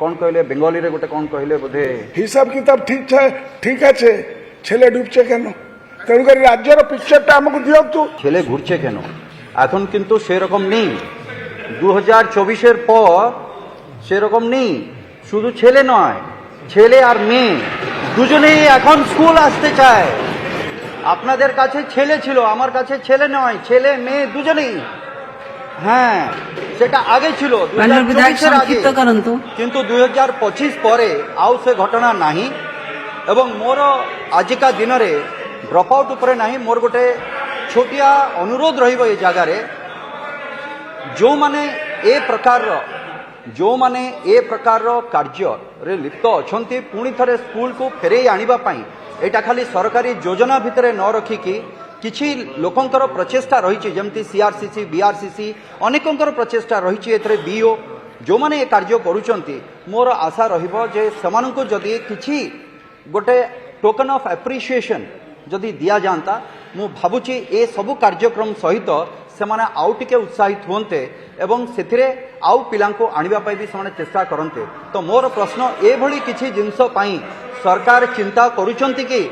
कौन कहले बेंगली रे गोटे कौन कहले बोधे हिसाब किताब ठीक আছে ছেলে ডুবছে কেন তেমনি রাজ্যের পিকচারটা আমাকে দিয়ন্তু ছেলে ঘুরছে কেন এখন কিন্তু সেরকম নেই 2024-এর পর সেরকম নেই শুধু ছেলে নয় ছেলে আর মেয়ে দুজনেই এখন স্কুল আসতে চায় আপনাদের কাছে ছেলে ছিল আমার কাছে ছেলে নয় ছেলে মেয়ে দুজনেই হ্যাঁ সেটা আগে ছিল 2024-এর আগে কিন্তু 2025 পরে আউ সে ঘটনা ନାହିଁ এবং মোর আজিকা দিନରେ ড্রপ আউট উপরে ନାହିଁ মোর গোটে छोटिया अनुरोध रहिबो ए जगारे जो माने ए प्रकार कार्य रे लिप्त अछंती पुणी थरे स्कूल को फेरे आनिबा पई एटा खाली सरकारी योजना भितरे न रखिकी किछि लोकंकर प्रचेष्टा रहिछि जेमति सीआरसीसी बीआरसीसी अनेकंकर प्रचेष्टा रहिछि एथरे बीओ जो माने ए कार्य करूचंती मोर आशा रहिबो जे समानंको जदी किछि गोटे टोकन ऑफ एप्रिसिएशन जदि दिया जाता मु भावुची ए सबु कार्यक्रम सहित सेमाने आउ टिके उत्साहित होते एवं सेथिरे आउ पिलांको आनिबा पई भी सेमाने चेष्टा करते तो मोर प्रश्न ए भली किछि जिंस पई सरकार चिंता करूचंती कि